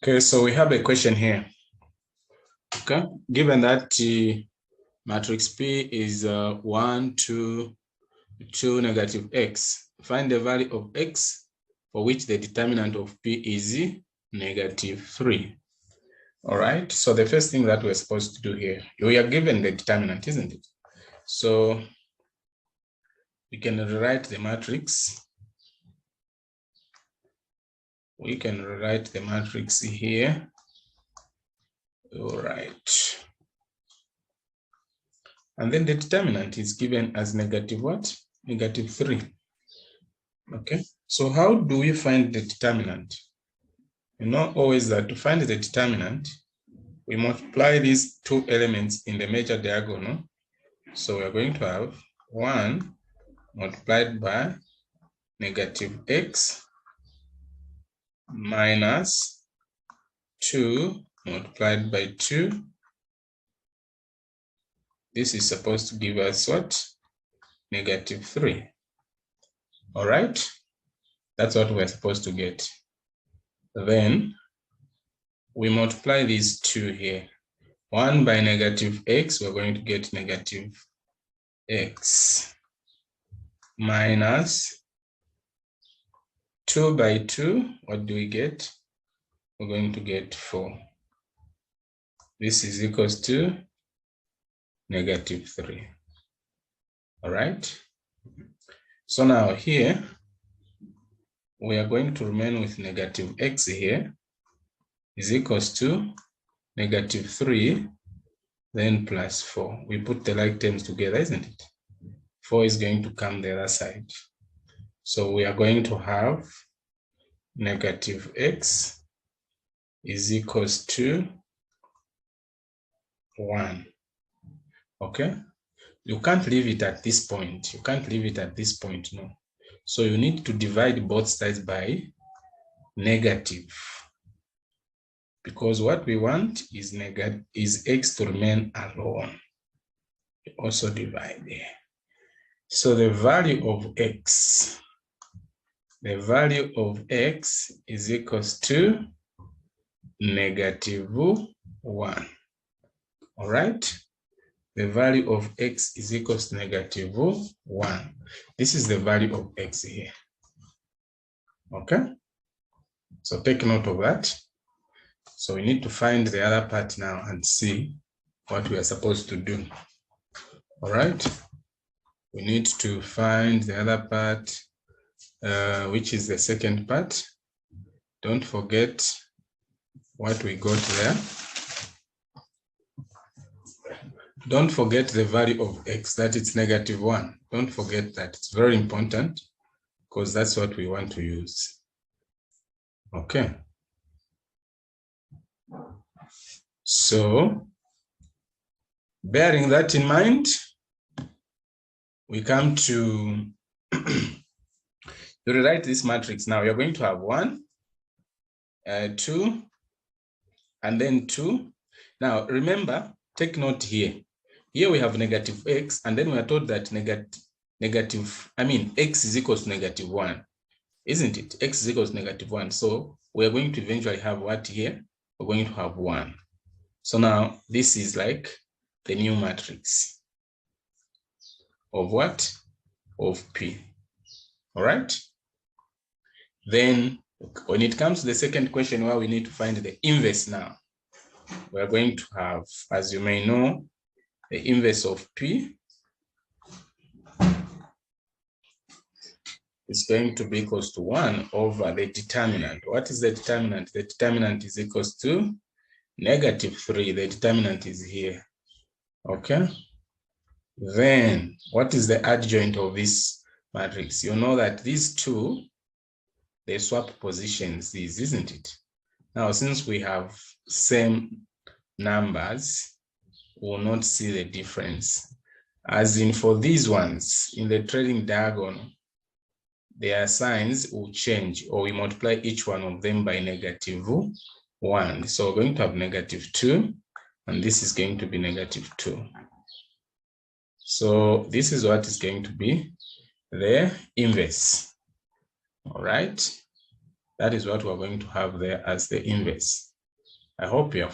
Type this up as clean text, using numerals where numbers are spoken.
Okay, so we have a question here. Okay, given that matrix P is 1, 2, 2, negative x, find the value of x for which the determinant of P is -3. All right, so the first thing that we're supposed to do here, we are given the determinant, isn't it? So we can rewrite the matrix. We can rewrite the matrix here. All right. And then the determinant is given as negative what? -3. Okay, so how do we find the determinant? You know always that to find the determinant, we multiply these two elements in the major diagonal. So we are going to have 1 multiplied by -x minus 2 multiplied by 2. This is supposed to give us what? -3. All right, that's what we're supposed to get. Then we multiply these two here. 1 by -x, we're going to get -x minus 2 by 2. What do we get? We're going to get 4. This is equals to -3. All right. So now here, we are going to remain with -x here is equals to -3, then plus 4. We put the like terms together, isn't it? 4 is going to come the other side. So we are going to have -x is equals to 1. Okay. You can't leave it at this point. You can't leave it at this point, no. So you need to divide both sides by negative, because what we want is x to remain alone. You also divide there. So the value of x is equals to -1. All right. The value of x is equals to -1. This is the value of x here. Okay. So take note of that. So we need to find the other part now and see what we are supposed to do. All right. We need to find the other part, which is the second part. Don't forget what we got there. Don't forget the value of x, that it's -1. Don't forget that. It's very important because that's what we want to use. Okay. So, bearing that in mind, we come to rewrite this matrix. Now, you're going to have 1, 2, and then 2. Now, remember, take note here. Here we have -x, and then we are told that x is equals to -1, isn't it? X is equals to -1. So we are going to eventually have what here? We're going to have 1. So now this is like the new matrix of what? Of P. All right. Then when it comes to the second question where we need to find the inverse now, we are going to have, as you may know, the inverse of P is going to be equals to 1 over the determinant. What is the determinant? The determinant is equals to -3. The determinant is here. Okay. Then what is the adjoint of this matrix? You know that these two, they swap positions, these, isn't it? Now, since we have same numbers, we will not see the difference. As in for these ones, in the trailing diagonal, their signs will change, or we multiply each one of them by -1. So we're going to have -2, and this is going to be -2. So this is what is going to be the inverse. All right. That is what we're going to have there as the inverse. I hope you have